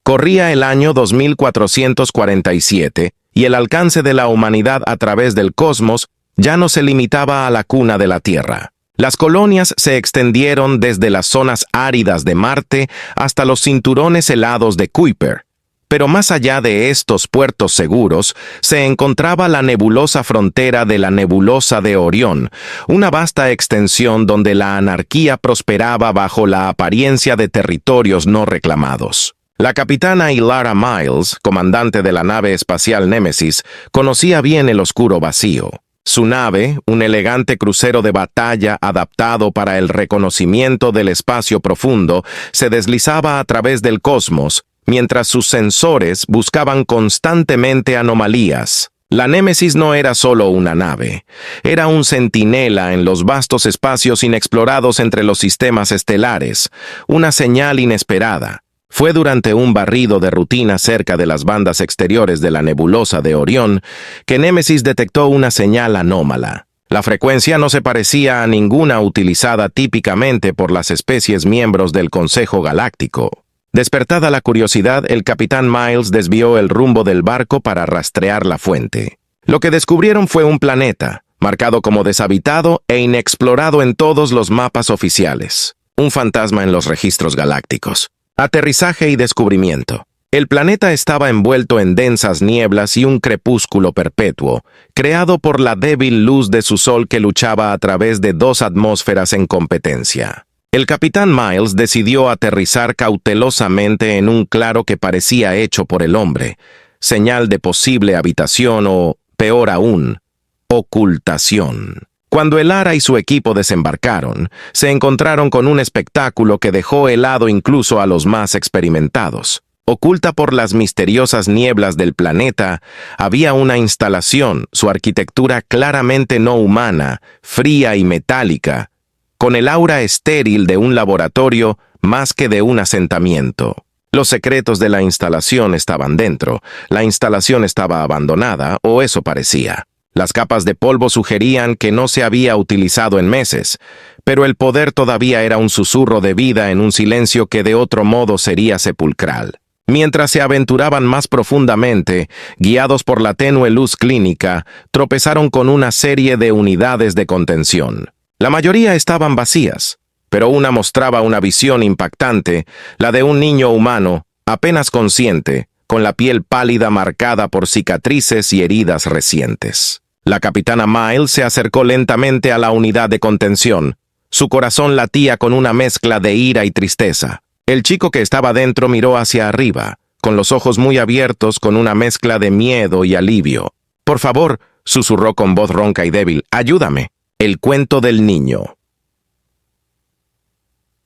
Corría el año 2447 y el alcance de la humanidad a través del cosmos ya no se limitaba a la cuna de la Tierra. Las colonias se extendieron desde las zonas áridas de Marte hasta los cinturones helados de Kuiper. Pero más allá de estos puertos seguros, se encontraba la nebulosa frontera de la nebulosa de Orión, una vasta extensión donde la anarquía prosperaba bajo la apariencia de territorios no reclamados. La capitana Ilara Miles, comandante de la nave espacial Némesis, conocía bien el oscuro vacío. Su nave, un elegante crucero de batalla adaptado para el reconocimiento del espacio profundo, se deslizaba a través del cosmos, mientras sus sensores buscaban constantemente anomalías. La Némesis no era solo una nave, era un centinela en los vastos espacios inexplorados entre los sistemas estelares, una señal inesperada. Fue durante un barrido de rutina cerca de las bandas exteriores de la nebulosa de Orión que Némesis detectó una señal anómala. La frecuencia no se parecía a ninguna utilizada típicamente por las especies miembros del Consejo Galáctico. Despertada la curiosidad, el capitán Miles desvió el rumbo del barco para rastrear la fuente. Lo que descubrieron fue un planeta, marcado como deshabitado e inexplorado en todos los mapas oficiales. Un fantasma en los registros galácticos. Aterrizaje y descubrimiento. El planeta estaba envuelto en densas nieblas y un crepúsculo perpetuo, creado por la débil luz de su sol que luchaba a través de dos atmósferas en competencia. El capitán Miles decidió aterrizar cautelosamente en un claro que parecía hecho por el hombre, señal de posible habitación o, peor aún, ocultación. Cuando Ilara y su equipo desembarcaron, se encontraron con un espectáculo que dejó helado incluso a los más experimentados. Oculta por las misteriosas nieblas del planeta, había una instalación, su arquitectura claramente no humana, fría y metálica, con el aura estéril de un laboratorio más que de un asentamiento. Los secretos de la instalación estaban dentro, la instalación estaba abandonada, o eso parecía. Las capas de polvo sugerían que no se había utilizado en meses, pero el poder todavía era un susurro de vida en un silencio que de otro modo sería sepulcral. Mientras se aventuraban más profundamente, guiados por la tenue luz clínica, tropezaron con una serie de unidades de contención. La mayoría estaban vacías, pero una mostraba una visión impactante, la de un niño humano, apenas consciente, con la piel pálida marcada por cicatrices y heridas recientes. La capitana Miles se acercó lentamente a la unidad de contención. Su corazón latía con una mezcla de ira y tristeza. El chico que estaba dentro miró hacia arriba, con los ojos muy abiertos con una mezcla de miedo y alivio. «Por favor», susurró con voz ronca y débil, «ayúdame». El cuento del niño.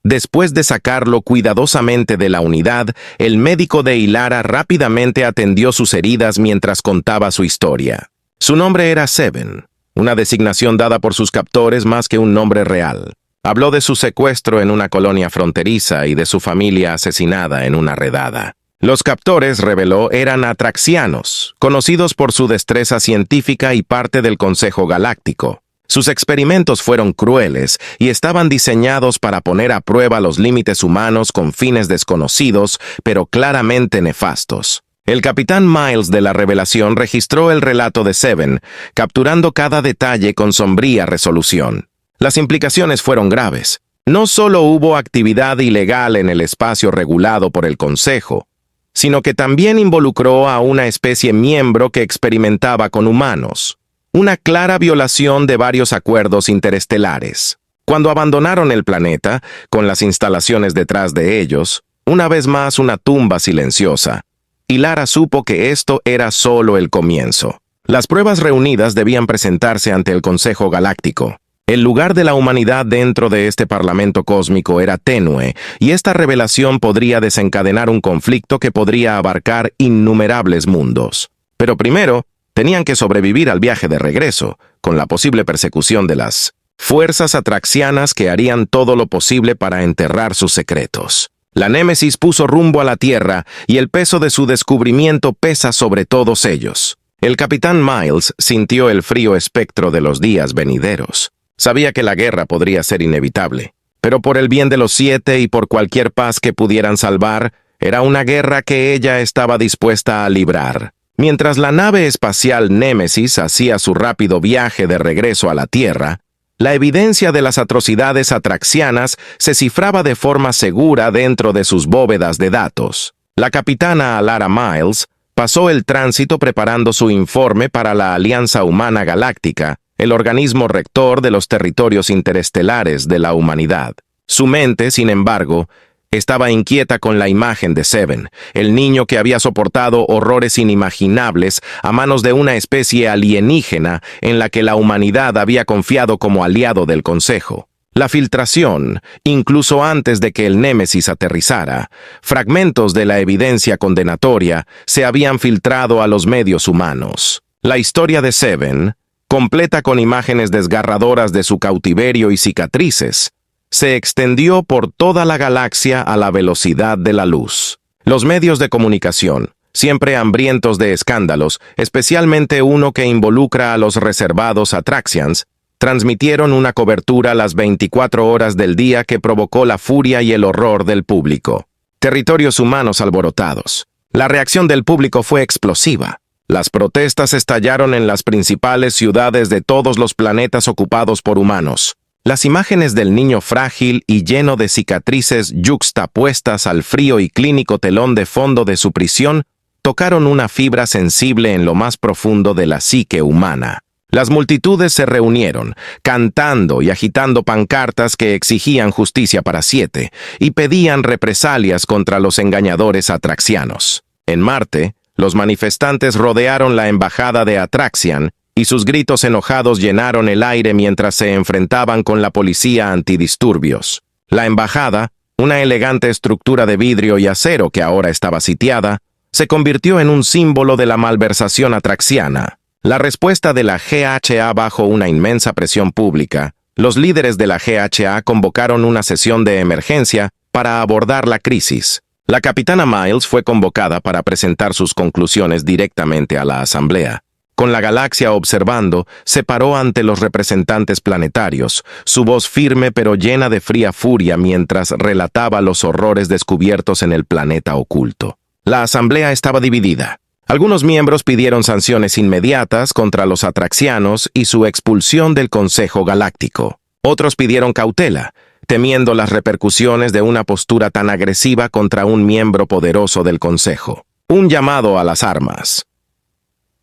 Después de sacarlo cuidadosamente de la unidad, el médico de Ilara rápidamente atendió sus heridas mientras contaba su historia. Su nombre era Seven, una designación dada por sus captores más que un nombre real. Habló de su secuestro en una colonia fronteriza y de su familia asesinada en una redada. Los captores, reveló, eran atraxianos, conocidos por su destreza científica y parte del Consejo Galáctico. Sus experimentos fueron crueles y estaban diseñados para poner a prueba los límites humanos con fines desconocidos, pero claramente nefastos. El capitán Miles de la revelación registró el relato de Seven, capturando cada detalle con sombría resolución. Las implicaciones fueron graves. No solo hubo actividad ilegal en el espacio regulado por el Consejo, sino que también involucró a una especie miembro que experimentaba con humanos. Una clara violación de varios acuerdos interestelares. Cuando abandonaron el planeta, con las instalaciones detrás de ellos, una vez más una tumba silenciosa, Ilara supo que esto era solo el comienzo. Las pruebas reunidas debían presentarse ante el Consejo Galáctico. El lugar de la humanidad dentro de este parlamento cósmico era tenue, y esta revelación podría desencadenar un conflicto que podría abarcar innumerables mundos. Pero primero, tenían que sobrevivir al viaje de regreso, con la posible persecución de las fuerzas atraxianas que harían todo lo posible para enterrar sus secretos. La Némesis puso rumbo a la Tierra y el peso de su descubrimiento pesa sobre todos ellos. El capitán Miles sintió el frío espectro de los días venideros. Sabía que la guerra podría ser inevitable, pero por el bien de los 7 y por cualquier paz que pudieran salvar, Era una guerra que ella estaba dispuesta a librar. Mientras la nave espacial Némesis hacía su rápido viaje de regreso a la Tierra, la evidencia de las atrocidades atraxianas se cifraba de forma segura dentro de sus bóvedas de datos. La capitana Alara Miles pasó el tránsito preparando su informe para la Alianza Humana Galáctica, el organismo rector de los territorios interestelares de la humanidad. Su mente, sin embargo, estaba inquieta con la imagen de Seven, el niño que había soportado horrores inimaginables a manos de una especie alienígena en la que la humanidad había confiado como aliado del Consejo. La filtración, incluso antes de que el Némesis aterrizara, fragmentos de la evidencia condenatoria se habían filtrado a los medios humanos. La historia de Seven, completa con imágenes desgarradoras de su cautiverio y cicatrices, se extendió por toda la galaxia a la velocidad de la luz. Los medios de comunicación, siempre hambrientos de escándalos, especialmente uno que involucra a los reservados Atraxians, transmitieron una cobertura las 24 horas del día que provocó la furia y el horror del público. Territorios humanos alborotados. La reacción del público fue explosiva. Las protestas estallaron en las principales ciudades de todos los planetas ocupados por humanos. Las imágenes del niño frágil y lleno de cicatrices yuxtapuestas al frío y clínico telón de fondo de su prisión tocaron una fibra sensible en lo más profundo de la psique humana. Las multitudes se reunieron, cantando y agitando pancartas que exigían justicia para Siete y pedían represalias contra los engañadores atraxianos. En Marte, los manifestantes rodearon la embajada de Atraxian y sus gritos enojados llenaron el aire mientras se enfrentaban con la policía antidisturbios. La embajada, una elegante estructura de vidrio y acero que ahora estaba sitiada, se convirtió en un símbolo de la malversación atraxiana. La respuesta de la GHA bajo una inmensa presión pública, los líderes de la GHA convocaron una sesión de emergencia para abordar la crisis. La capitana Miles fue convocada para presentar sus conclusiones directamente a la asamblea. Con la galaxia observando, se paró ante los representantes planetarios, su voz firme pero llena de fría furia mientras relataba los horrores descubiertos en el planeta oculto. La asamblea estaba dividida. Algunos miembros pidieron sanciones inmediatas contra los atraxianos y su expulsión del Consejo Galáctico. Otros pidieron cautela, temiendo las repercusiones de una postura tan agresiva contra un miembro poderoso del Consejo. Un llamado a las armas.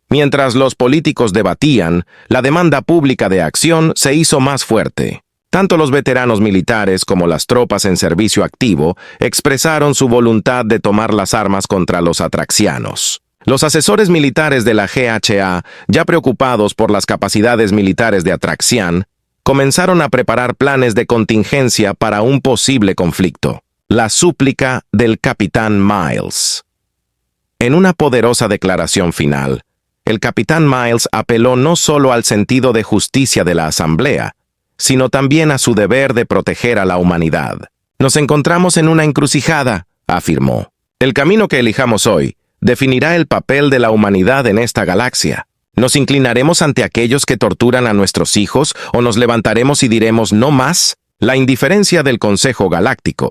Mientras los políticos debatían, la demanda pública de acción se hizo más fuerte. Tanto los veteranos militares como las tropas en servicio activo expresaron su voluntad de tomar las armas contra los atraxianos. Los asesores militares de la GHA, ya preocupados por las capacidades militares de Atraxian, comenzaron a preparar planes de contingencia para un posible conflicto. La súplica del capitán Miles. En una poderosa declaración final, el capitán Miles apeló no solo al sentido de justicia de la Asamblea, sino también a su deber de proteger a la humanidad. Nos encontramos en una encrucijada, afirmó. El camino que elijamos hoy definirá el papel de la humanidad en esta galaxia. ¿Nos inclinaremos ante aquellos que torturan a nuestros hijos o nos levantaremos y diremos no más? La indiferencia del Consejo Galáctico.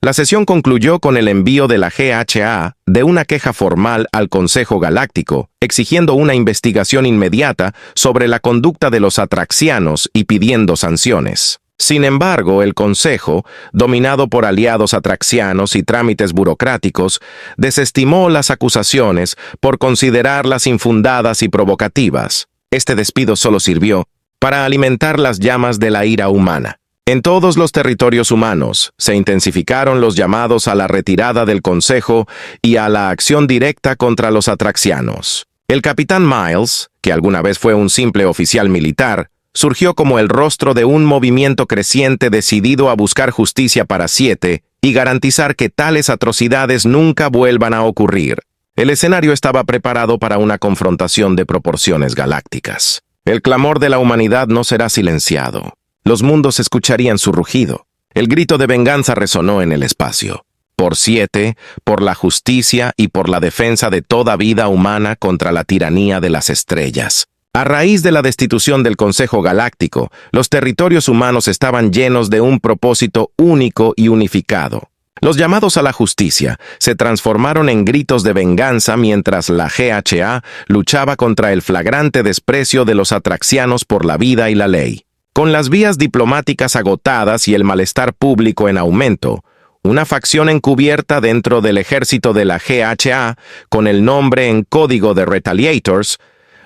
La sesión concluyó con el envío de la GHA de una queja formal al Consejo Galáctico, exigiendo una investigación inmediata sobre la conducta de los atraxianos y pidiendo sanciones. Sin embargo, el Consejo, dominado por aliados atraxianos y trámites burocráticos, desestimó las acusaciones por considerarlas infundadas y provocativas. Este despido solo sirvió para alimentar las llamas de la ira humana. En todos los territorios humanos se intensificaron los llamados a la retirada del Consejo y a la acción directa contra los atraxianos. El capitán Miles, que alguna vez fue un simple oficial militar, surgió como el rostro de un movimiento creciente decidido a buscar justicia para Siete y garantizar que tales atrocidades nunca vuelvan a ocurrir. El escenario estaba preparado para una confrontación de proporciones galácticas. El clamor de la humanidad no será silenciado. Los mundos escucharían su rugido. El grito de venganza resonó en el espacio. Por Siete, por la justicia y por la defensa de toda vida humana contra la tiranía de las estrellas. A raíz de la destitución del Consejo Galáctico, los territorios humanos estaban llenos de un propósito único y unificado. Los llamados a la justicia se transformaron en gritos de venganza mientras la GHA luchaba contra el flagrante desprecio de los atraxianos por la vida y la ley. Con las vías diplomáticas agotadas y el malestar público en aumento, una facción encubierta dentro del ejército de la GHA, con el nombre en código de Retaliators,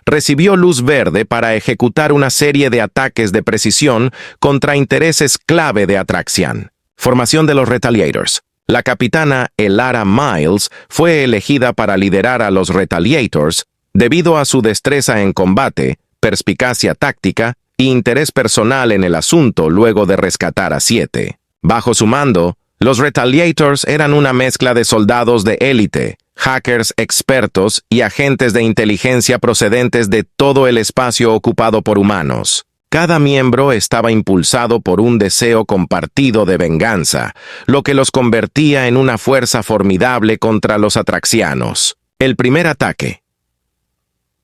recibió luz verde para ejecutar una serie de ataques de precisión contra intereses clave de Atraxian. Formación de los Retaliators. La capitana Elara Miles fue elegida para liderar a los Retaliators debido a su destreza en combate, perspicacia táctica e interés personal en el asunto luego de rescatar a 7. Bajo su mando, los Retaliators eran una mezcla de soldados de élite, hackers expertos y agentes de inteligencia procedentes de todo el espacio ocupado por humanos. Cada miembro estaba impulsado por un deseo compartido de venganza, lo que los convertía en una fuerza formidable contra los atraxianos. El primer ataque.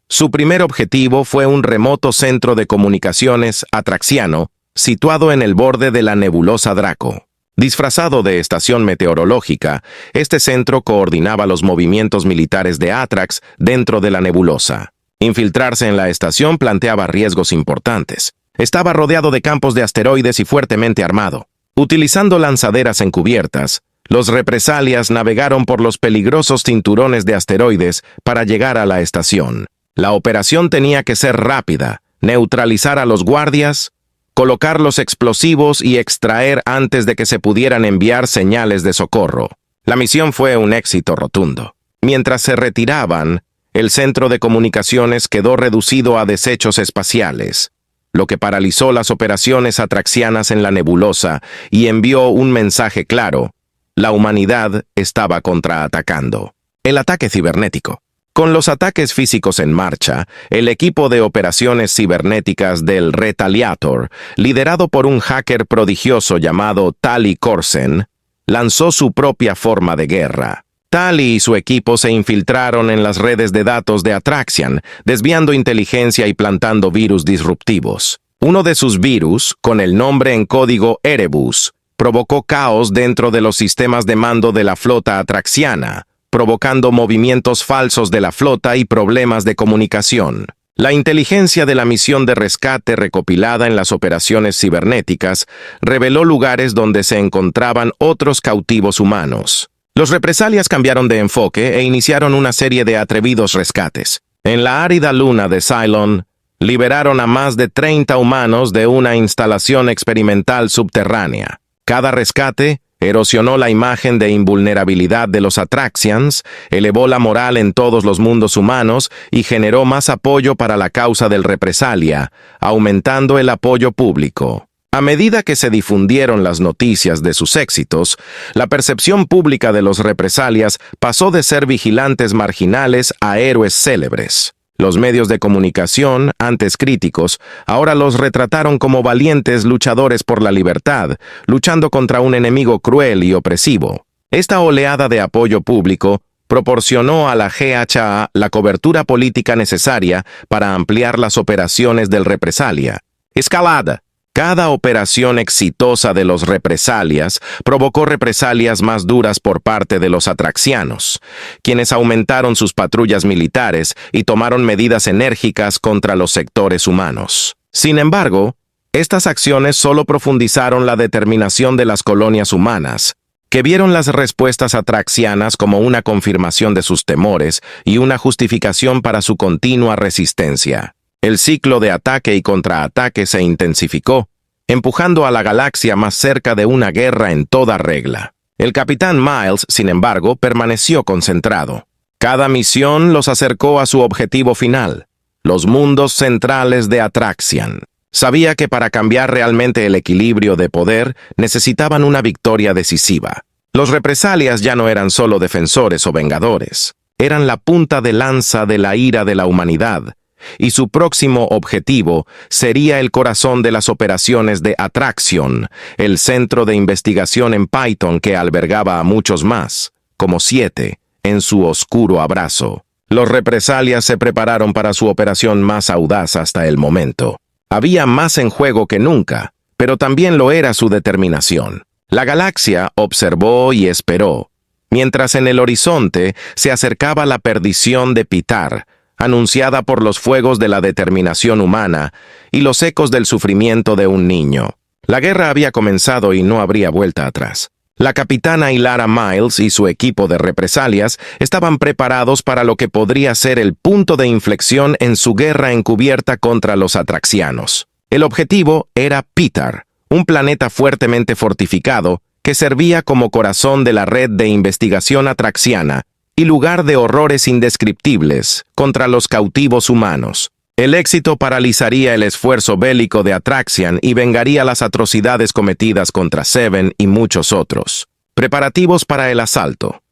Su primer objetivo fue un remoto centro de comunicaciones atraxiano situado en el borde de la nebulosa Draco. Disfrazado de estación meteorológica, este centro coordinaba los movimientos militares de Atrax dentro de la nebulosa. Infiltrarse en la estación planteaba riesgos importantes. Estaba rodeado de campos de asteroides y fuertemente armado. Utilizando lanzaderas encubiertas, los represalias navegaron por los peligrosos cinturones de asteroides para llegar a la estación. La operación tenía que ser rápida, neutralizar a los guardias, colocar los explosivos y extraer antes de que se pudieran enviar señales de socorro. La misión fue un éxito rotundo. Mientras se retiraban, el centro de comunicaciones quedó reducido a desechos espaciales, lo que paralizó las operaciones atraxianas en la nebulosa y envió un mensaje claro: la humanidad estaba contraatacando. El ataque cibernético. Con los ataques físicos en marcha, el equipo de operaciones cibernéticas del Retaliator, liderado por un hacker prodigioso llamado Tali Corsen, lanzó su propia forma de guerra. Tali y su equipo se infiltraron en las redes de datos de Atraxian, desviando inteligencia y plantando virus disruptivos. Uno de sus virus, con el nombre en código Erebus, provocó caos dentro de los sistemas de mando de la flota atraxiana, provocando movimientos falsos de la flota y problemas de comunicación. La inteligencia de la misión de rescate recopilada en las operaciones cibernéticas reveló lugares donde se encontraban otros cautivos humanos. Los represalias cambiaron de enfoque e iniciaron una serie de atrevidos rescates. En la árida luna de Cylon, liberaron a más de 30 humanos de una instalación experimental subterránea. Cada rescate erosionó la imagen de invulnerabilidad de los Atraxians, elevó la moral en todos los mundos humanos y generó más apoyo para la causa del represalia, aumentando el apoyo público. A medida que se difundieron las noticias de sus éxitos, la percepción pública de los represalias pasó de ser vigilantes marginales a héroes célebres. Los medios de comunicación, antes críticos, ahora los retrataron como valientes luchadores por la libertad, luchando contra un enemigo cruel y opresivo. Esta oleada de apoyo público proporcionó a la GHA la cobertura política necesaria para ampliar las operaciones del represalia. Escalada. Cada operación exitosa de los represalias provocó represalias más duras por parte de los atraxianos, quienes aumentaron sus patrullas militares y tomaron medidas enérgicas contra los sectores humanos. Sin embargo, estas acciones solo profundizaron la determinación de las colonias humanas, que vieron las respuestas atraxianas como una confirmación de sus temores y una justificación para su continua resistencia. El ciclo de ataque y contraataque se intensificó, empujando a la galaxia más cerca de una guerra en toda regla. El capitán Miles, sin embargo, permaneció concentrado. Cada misión los acercó a su objetivo final, los mundos centrales de Atraxian. Sabía que para cambiar realmente el equilibrio de poder necesitaban una victoria decisiva. Los represalias ya no eran solo defensores o vengadores, eran la punta de lanza de la ira de la humanidad, y su próximo objetivo sería el corazón de las operaciones de Atraxion, el centro de investigación en Python que albergaba a muchos más, como 7, en su oscuro abrazo. Los represalias se prepararon para su operación más audaz hasta el momento. Había más en juego que nunca, pero también lo era su determinación. La galaxia observó y esperó, mientras en el horizonte se acercaba la perdición de Pitar, anunciada por los fuegos de la determinación humana y los ecos del sufrimiento de un niño. La guerra había comenzado y no habría vuelta atrás. La capitana Ilara Miles y su equipo de represalias estaban preparados para lo que podría ser el punto de inflexión en su guerra encubierta contra los atraxianos. El objetivo era Pitar, un planeta fuertemente fortificado que servía como corazón de la red de investigación atraxiana y lugar de horrores indescriptibles contra los cautivos humanos. El éxito paralizaría el esfuerzo bélico de Atraxian y vengaría las atrocidades cometidas contra Seven y muchos otros. Preparativos para el asalto.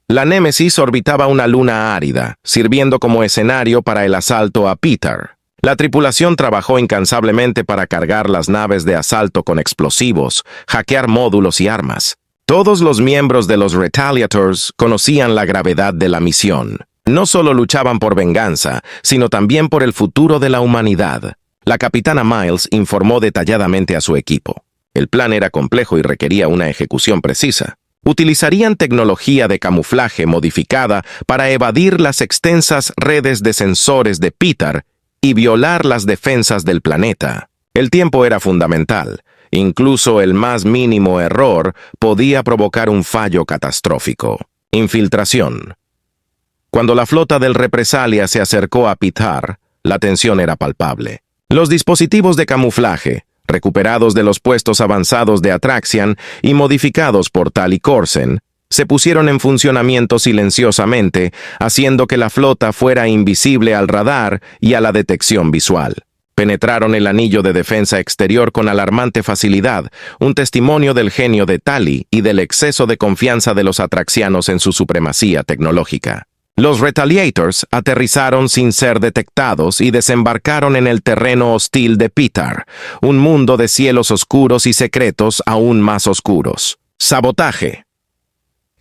La Némesis orbitaba una luna árida, sirviendo como escenario para el asalto a Pitar. La tripulación trabajó incansablemente para cargar las naves de asalto con explosivos, hackear módulos y armas. Todos los miembros de los Retaliators conocían la gravedad de la misión. No solo luchaban por venganza, sino también por el futuro de la humanidad. La capitana Miles informó detalladamente a su equipo. El plan era complejo y requería una ejecución precisa. Utilizarían tecnología de camuflaje modificada para evadir las extensas redes de sensores de Pitar y violar las defensas del planeta. El tiempo era fundamental. Incluso el más mínimo error podía provocar un fallo catastrófico. Infiltración. Cuando la flota del Represalia se acercó a Pitar, la tensión era palpable. Los dispositivos de camuflaje, recuperados de los puestos avanzados de Atraxian y modificados por Tali Corsen, se pusieron en funcionamiento silenciosamente, haciendo que la flota fuera invisible al radar y a la detección visual. Penetraron el anillo de defensa exterior con alarmante facilidad, un testimonio del genio de Tali y del exceso de confianza de los atraxianos en su supremacía tecnológica. Los Retaliators aterrizaron sin ser detectados y desembarcaron en el terreno hostil de Pitar, un mundo de cielos oscuros y secretos aún más oscuros. Sabotaje.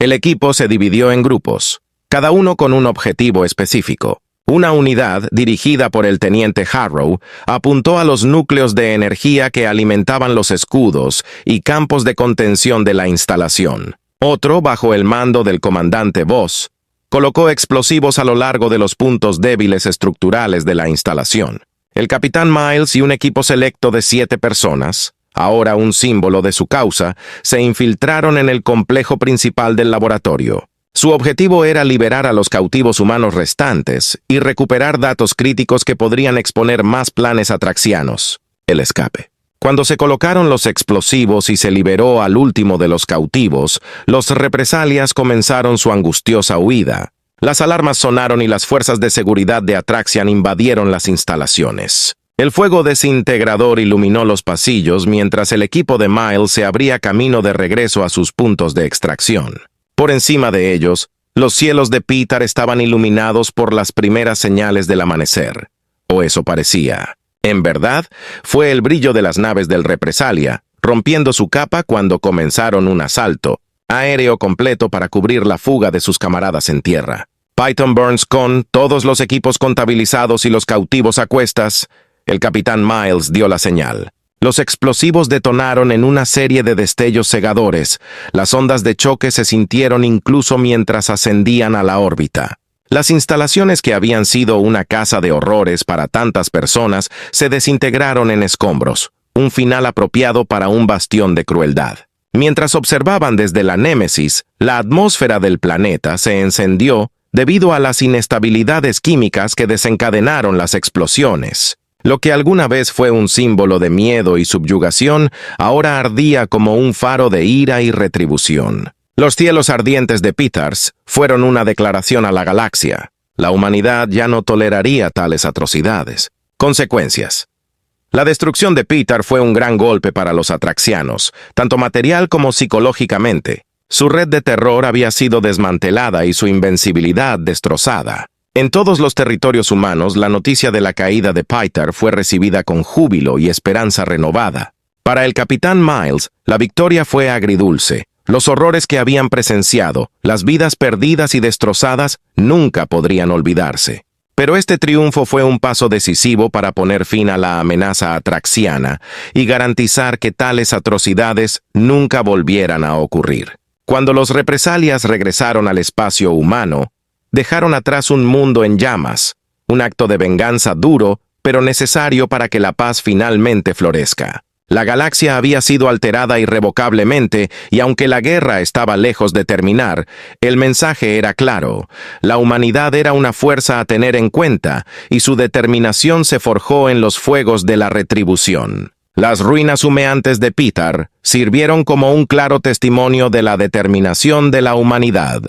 El equipo se dividió en grupos, cada uno con un objetivo específico. Una unidad, dirigida por el teniente Harrow, apuntó a los núcleos de energía que alimentaban los escudos y campos de contención de la instalación. Otro, bajo el mando del comandante Voss, colocó explosivos a lo largo de los puntos débiles estructurales de la instalación. El capitán Miles y un equipo selecto de 7 personas, ahora un símbolo de su causa, se infiltraron en el complejo principal del laboratorio. Su objetivo era liberar a los cautivos humanos restantes y recuperar datos críticos que podrían exponer más planes atraxianos. El escape. Cuando se colocaron los explosivos y se liberó al último de los cautivos, los represalias comenzaron su angustiosa huida. Las alarmas sonaron y las fuerzas de seguridad de Atraxian invadieron las instalaciones. El fuego desintegrador iluminó los pasillos mientras el equipo de Miles se abría camino de regreso a sus puntos de extracción. Por encima de ellos, los cielos de Pitar estaban iluminados por las primeras señales del amanecer. O eso parecía. En verdad, fue el brillo de las naves del Represalia, rompiendo su capa cuando comenzaron un asalto aéreo completo para cubrir la fuga de sus camaradas en tierra. Python Burns con todos los equipos contabilizados y los cautivos a cuestas, el capitán Miles dio la señal. Los explosivos detonaron en una serie de destellos cegadores. Las ondas de choque se sintieron incluso mientras ascendían a la órbita. Las instalaciones que habían sido una casa de horrores para tantas personas se desintegraron en escombros, un final apropiado para un bastión de crueldad. Mientras observaban desde la Némesis, la atmósfera del planeta se encendió debido a las inestabilidades químicas que desencadenaron las explosiones. Lo que alguna vez fue un símbolo de miedo y subyugación, ahora ardía como un faro de ira y retribución. Los cielos ardientes de Pitars fueron una declaración a la galaxia. La humanidad ya no toleraría tales atrocidades. Consecuencias. La destrucción de Pitar fue un gran golpe para los atraxianos, tanto material como psicológicamente. Su red de terror había sido desmantelada y su invencibilidad destrozada. En todos los territorios humanos, la noticia de la caída de Pitar fue recibida con júbilo y esperanza renovada. Para el capitán Miles, la victoria fue agridulce. Los horrores que habían presenciado, las vidas perdidas y destrozadas, nunca podrían olvidarse. Pero este triunfo fue un paso decisivo para poner fin a la amenaza atraxiana y garantizar que tales atrocidades nunca volvieran a ocurrir. Cuando los represalias regresaron al espacio humano, dejaron atrás un mundo en llamas, un acto de venganza duro, pero necesario para que la paz finalmente florezca. La galaxia había sido alterada irrevocablemente y aunque la guerra estaba lejos de terminar, el mensaje era claro. La humanidad era una fuerza a tener en cuenta y su determinación se forjó en los fuegos de la retribución. Las ruinas humeantes de Pitar sirvieron como un claro testimonio de la determinación de la humanidad.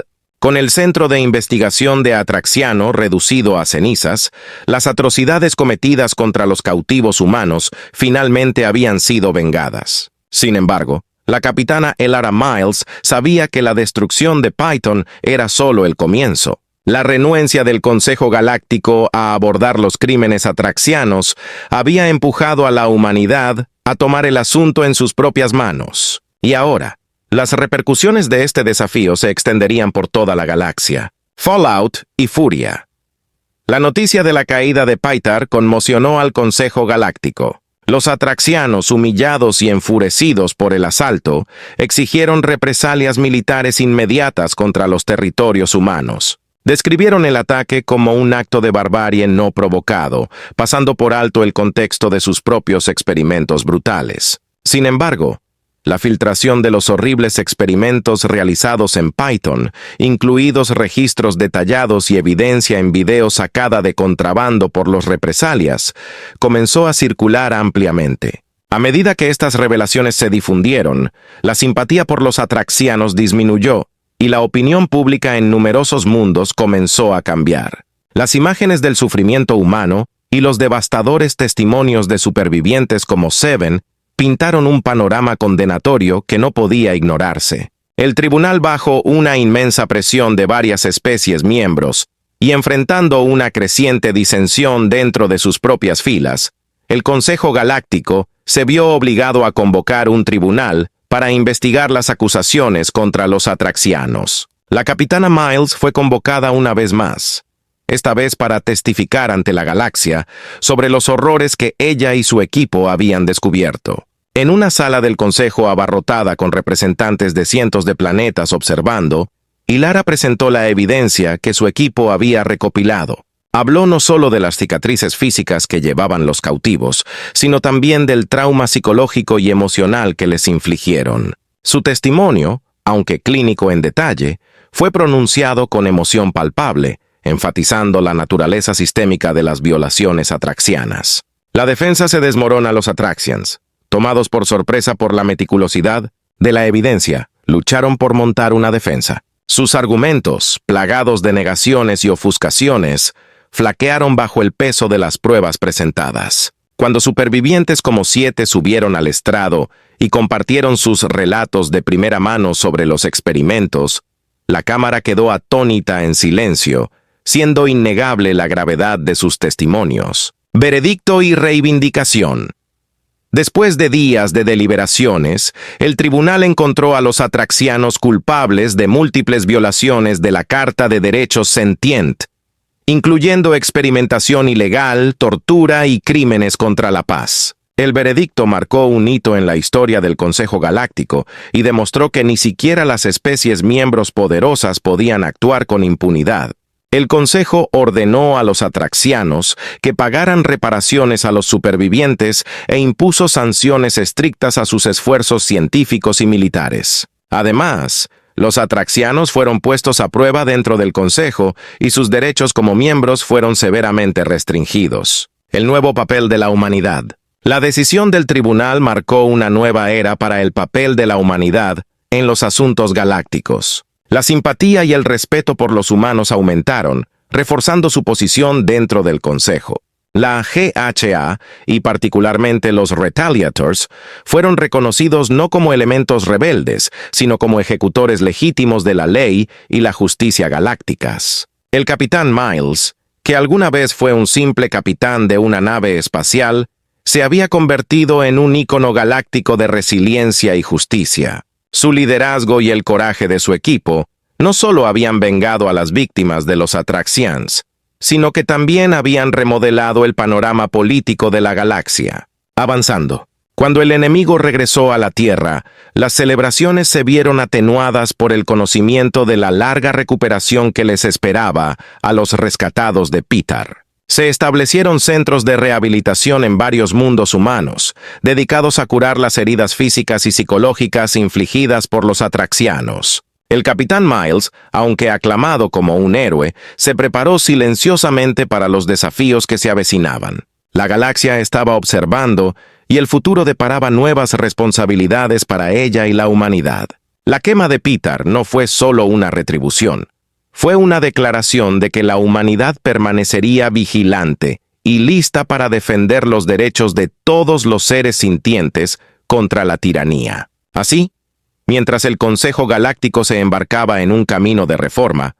Con el centro de investigación de Atraxiano reducido a cenizas, las atrocidades cometidas contra los cautivos humanos finalmente habían sido vengadas. Sin embargo, la capitana Elara Miles sabía que la destrucción de Python era solo el comienzo. La renuencia del Consejo Galáctico a abordar los crímenes atraxianos había empujado a la humanidad a tomar el asunto en sus propias manos. Y ahora, las repercusiones de este desafío se extenderían por toda la galaxia. Fallout y furia. La noticia de la caída de Pytar conmocionó al Consejo Galáctico. Los atraxianos, humillados y enfurecidos por el asalto, exigieron represalias militares inmediatas contra los territorios humanos. Describieron el ataque como un acto de barbarie no provocado, pasando por alto el contexto de sus propios experimentos brutales. Sin embargo, la filtración de los horribles experimentos realizados en Python, incluidos registros detallados y evidencia en video sacada de contrabando por los represalias, comenzó a circular ampliamente. A medida que estas revelaciones se difundieron, la simpatía por los atraxianos disminuyó y la opinión pública en numerosos mundos comenzó a cambiar. Las imágenes del sufrimiento humano y los devastadores testimonios de supervivientes como Seven pintaron un panorama condenatorio que no podía ignorarse. El tribunal, bajo una inmensa presión de varias especies miembros y enfrentando una creciente disensión dentro de sus propias filas, el Consejo Galáctico se vio obligado a convocar un tribunal para investigar las acusaciones contra los atraxianos. La capitana Miles fue convocada una vez más, esta vez para testificar ante la galaxia sobre los horrores que ella y su equipo habían descubierto. En una sala del consejo abarrotada con representantes de cientos de planetas observando, Elara presentó la evidencia que su equipo había recopilado. Habló no solo de las cicatrices físicas que llevaban los cautivos, sino también del trauma psicológico y emocional que les infligieron. Su testimonio, aunque clínico en detalle, fue pronunciado con emoción palpable, enfatizando la naturaleza sistémica de las violaciones atraxianas. La defensa se desmorona a los Atraxians. Tomados por sorpresa por la meticulosidad de la evidencia, lucharon por montar una defensa. Sus argumentos, plagados de negaciones y ofuscaciones, flaquearon bajo el peso de las pruebas presentadas. Cuando supervivientes como 7 subieron al estrado y compartieron sus relatos de primera mano sobre los experimentos, la cámara quedó atónita en silencio, siendo innegable la gravedad de sus testimonios. Veredicto y reivindicación. Después de días de deliberaciones, el tribunal encontró a los atraxianos culpables de múltiples violaciones de la Carta de Derechos Sentient, incluyendo experimentación ilegal, tortura y crímenes contra la paz. El veredicto marcó un hito en la historia del Consejo Galáctico y demostró que ni siquiera las especies miembros poderosas podían actuar con impunidad. El Consejo ordenó a los atraxianos que pagaran reparaciones a los supervivientes e impuso sanciones estrictas a sus esfuerzos científicos y militares. Además, los atraxianos fueron puestos a prueba dentro del Consejo y sus derechos como miembros fueron severamente restringidos. El nuevo papel de la humanidad. La decisión del tribunal marcó una nueva era para el papel de la humanidad en los asuntos galácticos. La simpatía y el respeto por los humanos aumentaron, reforzando su posición dentro del Consejo. La GHA, y particularmente los Retaliators, fueron reconocidos no como elementos rebeldes, sino como ejecutores legítimos de la ley y la justicia galácticas. El capitán Miles, que alguna vez fue un simple capitán de una nave espacial, se había convertido en un ícono galáctico de resiliencia y justicia. Su liderazgo y el coraje de su equipo no solo habían vengado a las víctimas de los Atraxians, sino que también habían remodelado el panorama político de la galaxia. Avanzando. Cuando el enemigo regresó a la Tierra, las celebraciones se vieron atenuadas por el conocimiento de la larga recuperación que les esperaba a los rescatados de Pitar. Se establecieron centros de rehabilitación en varios mundos humanos, dedicados a curar las heridas físicas y psicológicas infligidas por los atraxianos. El Capitán Miles, aunque aclamado como un héroe, se preparó silenciosamente para los desafíos que se avecinaban. La galaxia estaba observando y el futuro deparaba nuevas responsabilidades para ella y la humanidad. La quema de Pitar no fue solo una retribución. Fue una declaración de que la humanidad permanecería vigilante y lista para defender los derechos de todos los seres sintientes contra la tiranía. Así, mientras el Consejo Galáctico se embarcaba en un camino de reforma,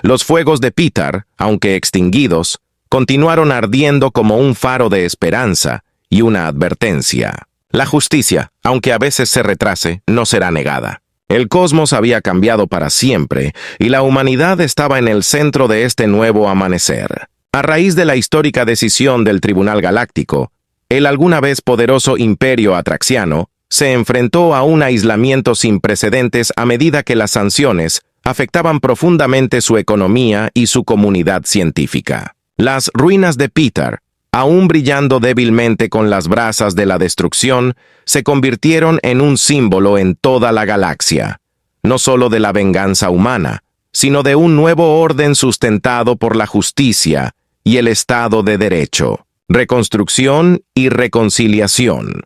los fuegos de Pitar, aunque extinguidos, continuaron ardiendo como un faro de esperanza y una advertencia. La justicia, aunque a veces se retrase, no será negada. El cosmos había cambiado para siempre y la humanidad estaba en el centro de este nuevo amanecer. A raíz de la histórica decisión del Tribunal Galáctico, el alguna vez poderoso imperio atraxiano se enfrentó a un aislamiento sin precedentes a medida que las sanciones afectaban profundamente su economía y su comunidad científica. Las ruinas de Pitar, aún brillando débilmente con las brasas de la destrucción, se convirtieron en un símbolo en toda la galaxia, no solo de la venganza humana, sino de un nuevo orden sustentado por la justicia y el Estado de Derecho, reconstrucción y reconciliación.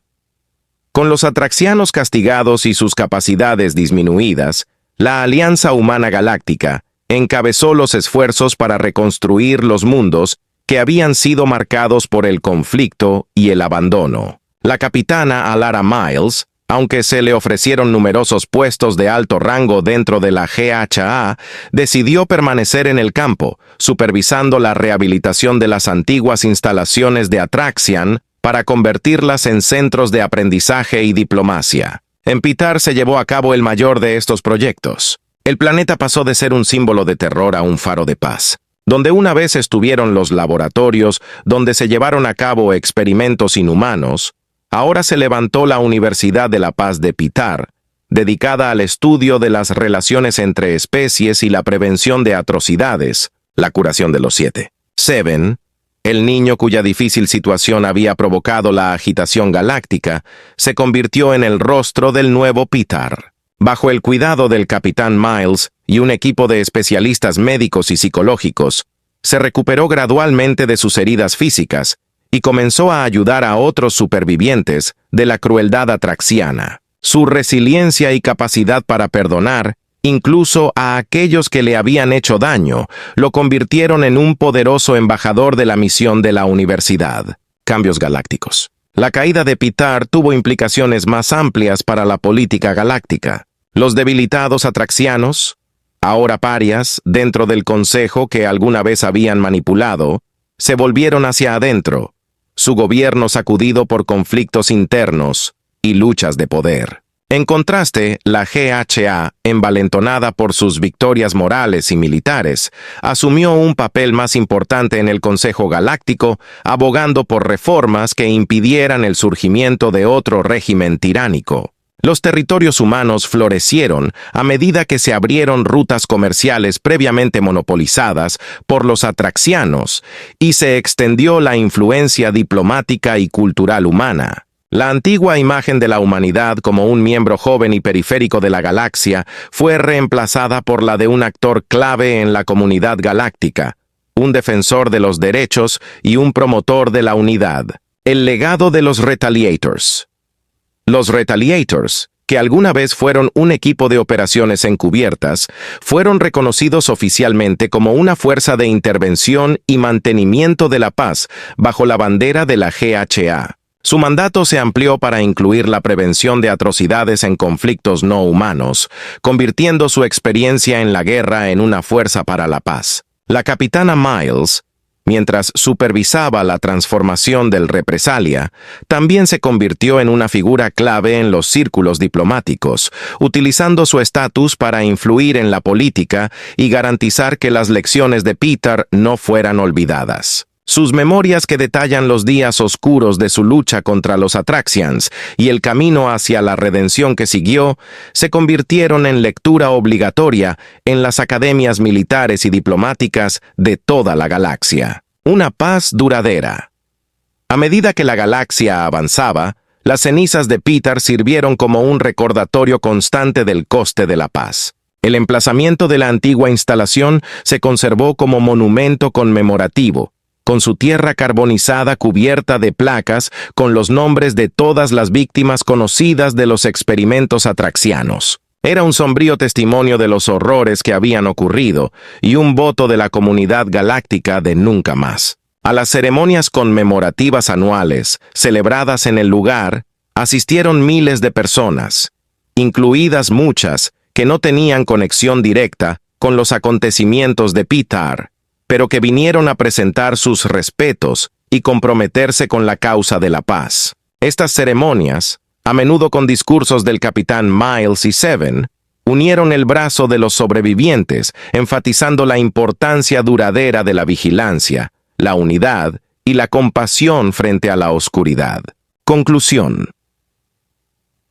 Con los atraxianos castigados y sus capacidades disminuidas, la Alianza Humana Galáctica encabezó los esfuerzos para reconstruir los mundos que habían sido marcados por el conflicto y el abandono. La capitana Alara Miles, aunque se le ofrecieron numerosos puestos de alto rango dentro de la GHA, decidió permanecer en el campo, supervisando la rehabilitación de las antiguas instalaciones de Atraxian para convertirlas en centros de aprendizaje y diplomacia. En Pitar se llevó a cabo el mayor de estos proyectos. El planeta pasó de ser un símbolo de terror a un faro de paz. Donde una vez estuvieron los laboratorios donde se llevaron a cabo experimentos inhumanos, ahora se levantó la Universidad de la Paz de Pitar, dedicada al estudio de las relaciones entre especies y la prevención de atrocidades, la curación de los 7. Seven, el niño cuya difícil situación había provocado la agitación galáctica, se convirtió en el rostro del nuevo Pitar. Bajo el cuidado del Capitán Miles y un equipo de especialistas médicos y psicológicos, se recuperó gradualmente de sus heridas físicas y comenzó a ayudar a otros supervivientes de la crueldad atraxiana. Su resiliencia y capacidad para perdonar, incluso a aquellos que le habían hecho daño, lo convirtieron en un poderoso embajador de la misión de la universidad. Cambios galácticos. La caída de Pitar tuvo implicaciones más amplias para la política galáctica. Los debilitados atraxianos, ahora parias dentro del consejo que alguna vez habían manipulado, se volvieron hacia adentro, su gobierno sacudido por conflictos internos y luchas de poder. En contraste, la GHA, envalentonada por sus victorias morales y militares, asumió un papel más importante en el Consejo Galáctico, abogando por reformas que impidieran el surgimiento de otro régimen tiránico. Los territorios humanos florecieron a medida que se abrieron rutas comerciales previamente monopolizadas por los atraxianos y se extendió la influencia diplomática y cultural humana. La antigua imagen de la humanidad como un miembro joven y periférico de la galaxia fue reemplazada por la de un actor clave en la comunidad galáctica, un defensor de los derechos y un promotor de la unidad. El legado de los Retaliators. Los Retaliators, que alguna vez fueron un equipo de operaciones encubiertas, fueron reconocidos oficialmente como una fuerza de intervención y mantenimiento de la paz bajo la bandera de la GHA. Su mandato se amplió para incluir la prevención de atrocidades en conflictos no humanos, convirtiendo su experiencia en la guerra en una fuerza para la paz. La capitana Miles, Mientras supervisaba la transformación del Represalia, también se convirtió en una figura clave en los círculos diplomáticos, utilizando su estatus para influir en la política y garantizar que las lecciones de Peter no fueran olvidadas. Sus memorias, que detallan los días oscuros de su lucha contra los Atraxians y el camino hacia la redención que siguió, se convirtieron en lectura obligatoria en las academias militares y diplomáticas de toda la galaxia. Una paz duradera. A medida que la galaxia avanzaba, las cenizas de Peter sirvieron como un recordatorio constante del coste de la paz. El emplazamiento de la antigua instalación se conservó como monumento conmemorativo, con su tierra carbonizada cubierta de placas con los nombres de todas las víctimas conocidas de los experimentos atraxianos. Era un sombrío testimonio de los horrores que habían ocurrido y un voto de la comunidad galáctica de nunca más. A las ceremonias conmemorativas anuales, celebradas en el lugar, asistieron miles de personas, incluidas muchas que no tenían conexión directa con los acontecimientos de Peter, pero que vinieron a presentar sus respetos y comprometerse con la causa de la paz. Estas ceremonias, a menudo con discursos del capitán Miles y Seven, unieron el brazo de los sobrevivientes, enfatizando la importancia duradera de la vigilancia, la unidad y la compasión frente a la oscuridad. Conclusión.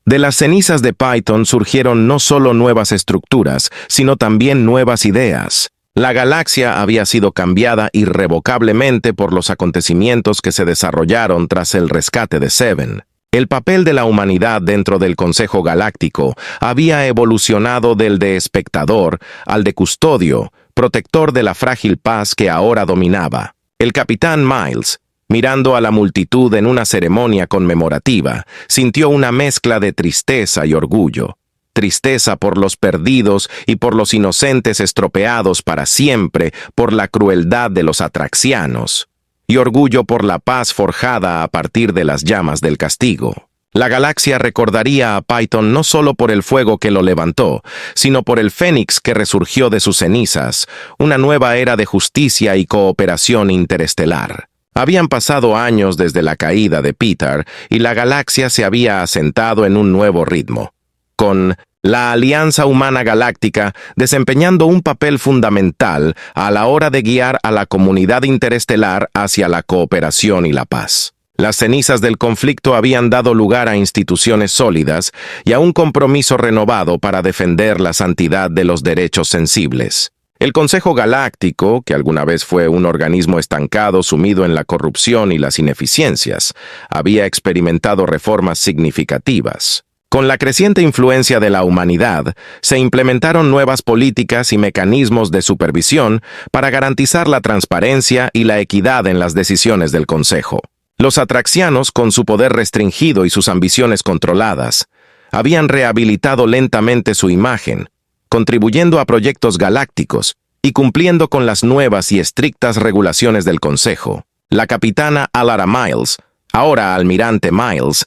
De las cenizas de Python surgieron no solo nuevas estructuras, sino también nuevas ideas. La galaxia había sido cambiada irrevocablemente por los acontecimientos que se desarrollaron tras el rescate de Seven. El papel de la humanidad dentro del Consejo Galáctico había evolucionado del de espectador al de custodio, protector de la frágil paz que ahora dominaba. El capitán Miles, mirando a la multitud en una ceremonia conmemorativa, sintió una mezcla de tristeza y orgullo. Tristeza por los perdidos y por los inocentes estropeados para siempre por la crueldad de los atraxianos, y orgullo por la paz forjada a partir de las llamas del castigo. La galaxia recordaría a Python no solo por el fuego que lo levantó, sino por el fénix que resurgió de sus cenizas, una nueva era de justicia y cooperación interestelar. Habían pasado años desde la caída de Peter y la galaxia se había asentado en un nuevo ritmo, con la Alianza Humana Galáctica desempeñando un papel fundamental a la hora de guiar a la comunidad interestelar hacia la cooperación y la paz. Las cenizas del conflicto habían dado lugar a instituciones sólidas y a un compromiso renovado para defender la santidad de los derechos sensibles. El Consejo Galáctico, que alguna vez fue un organismo estancado sumido en la corrupción y las ineficiencias, había experimentado reformas significativas. Con la creciente influencia de la humanidad, se implementaron nuevas políticas y mecanismos de supervisión para garantizar la transparencia y la equidad en las decisiones del Consejo. Los atraxianos, con su poder restringido y sus ambiciones controladas, habían rehabilitado lentamente su imagen, contribuyendo a proyectos galácticos y cumpliendo con las nuevas y estrictas regulaciones del Consejo. La capitana Alara Miles, ahora almirante Miles,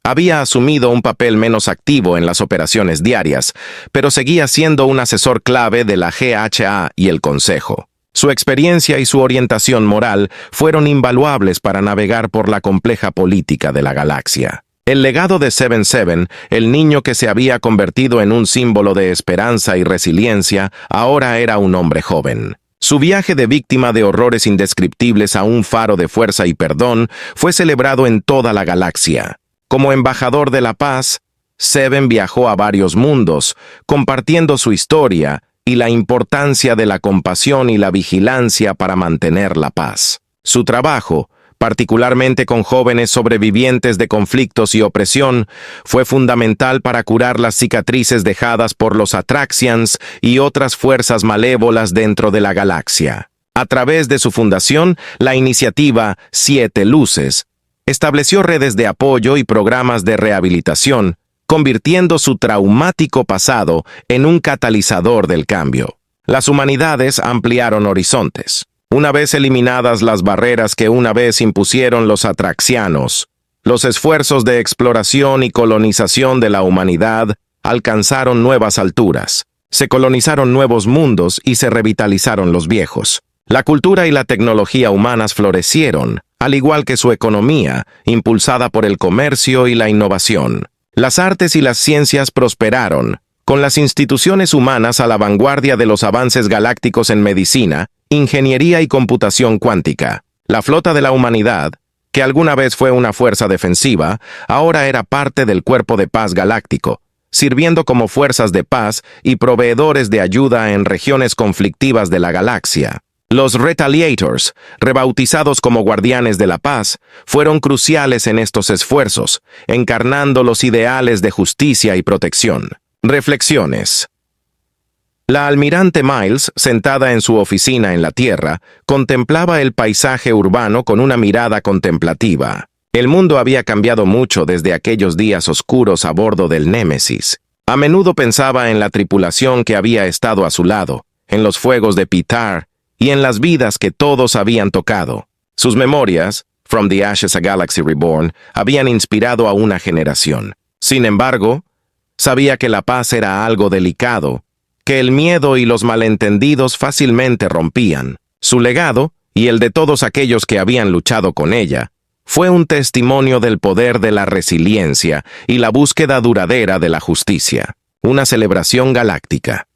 había asumido un papel menos activo en las operaciones diarias, pero seguía siendo un asesor clave de la GHA y el Consejo. Su experiencia y su orientación moral fueron invaluables para navegar por la compleja política de la galaxia. El legado de Seven, el niño que se había convertido en un símbolo de esperanza y resiliencia, ahora era un hombre joven. Su viaje de víctima de horrores indescriptibles a un faro de fuerza y perdón fue celebrado en toda la galaxia. Como embajador de la paz, Seven viajó a varios mundos, compartiendo su historia y la importancia de la compasión y la vigilancia para mantener la paz. Su trabajo, particularmente con jóvenes sobrevivientes de conflictos y opresión, fue fundamental para curar las cicatrices dejadas por los Atraxians y otras fuerzas malévolas dentro de la galaxia. A través de su fundación, la iniciativa Siete Luces estableció redes de apoyo y programas de rehabilitación, convirtiendo su traumático pasado en un catalizador del cambio. Las humanidades ampliaron horizontes. Una vez eliminadas las barreras que una vez impusieron los atraxianos, los esfuerzos de exploración y colonización de la humanidad alcanzaron nuevas alturas. Se colonizaron nuevos mundos y se revitalizaron los viejos. La cultura y la tecnología humanas florecieron, al igual que su economía, impulsada por el comercio y la innovación. Las artes y las ciencias prosperaron, con las instituciones humanas a la vanguardia de los avances galácticos en medicina, ingeniería y computación cuántica. La flota de la humanidad, que alguna vez fue una fuerza defensiva, ahora era parte del Cuerpo de Paz Galáctico, sirviendo como fuerzas de paz y proveedores de ayuda en regiones conflictivas de la galaxia. Los Retaliators, rebautizados como Guardianes de la Paz, fueron cruciales en estos esfuerzos, encarnando los ideales de justicia y protección. Reflexiones. La almirante Miles, sentada en su oficina en la Tierra, contemplaba el paisaje urbano con una mirada contemplativa. El mundo había cambiado mucho desde aquellos días oscuros a bordo del Némesis. A menudo pensaba en la tripulación que había estado a su lado, en los fuegos de Pitar y en las vidas que todos habían tocado. Sus memorias, From the Ashes a Galaxy Reborn, habían inspirado a una generación. Sin embargo, sabía que la paz era algo delicado, que el miedo y los malentendidos fácilmente rompían. Su legado, y el de todos aquellos que habían luchado con ella, fue un testimonio del poder de la resiliencia y la búsqueda duradera de la justicia. Una celebración galáctica.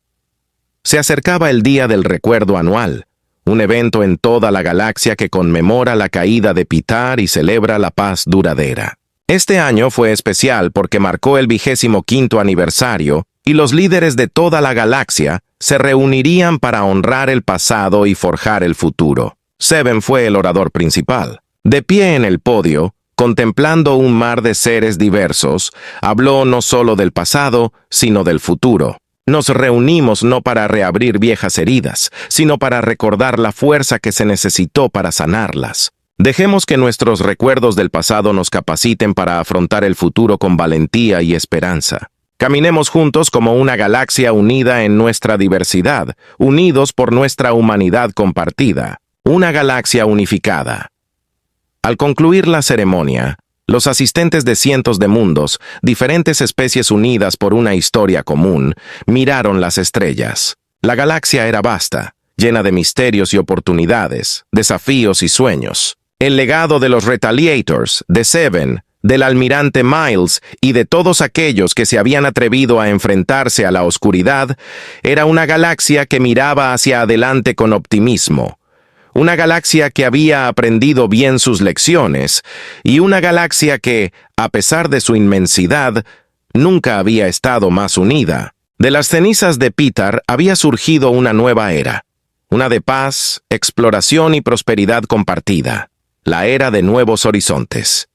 Se acercaba el Día del Recuerdo anual, un evento en toda la galaxia que conmemora la caída de Pitar y celebra la paz duradera. Este año fue especial porque marcó el 25º aniversario y los líderes de toda la galaxia se reunirían para honrar el pasado y forjar el futuro. Seven fue el orador principal. De pie en el podio, contemplando un mar de seres diversos, habló no solo del pasado, sino del futuro. Nos reunimos no para reabrir viejas heridas, sino para recordar la fuerza que se necesitó para sanarlas. Dejemos que nuestros recuerdos del pasado nos capaciten para afrontar el futuro con valentía y esperanza. Caminemos juntos como una galaxia unida en nuestra diversidad, unidos por nuestra humanidad compartida. Una galaxia unificada. Al concluir la ceremonia, los asistentes de cientos de mundos, diferentes especies unidas por una historia común, miraron las estrellas. La galaxia era vasta, llena de misterios y oportunidades, desafíos y sueños. El legado de los Retaliators, de Seven, del almirante Miles y de todos aquellos que se habían atrevido a enfrentarse a la oscuridad, era una galaxia que miraba hacia adelante con optimismo. Una galaxia que había aprendido bien sus lecciones, y una galaxia que, a pesar de su inmensidad, nunca había estado más unida. De las cenizas de Pitar había surgido una nueva era, una de paz, exploración y prosperidad compartida, la era de nuevos horizontes.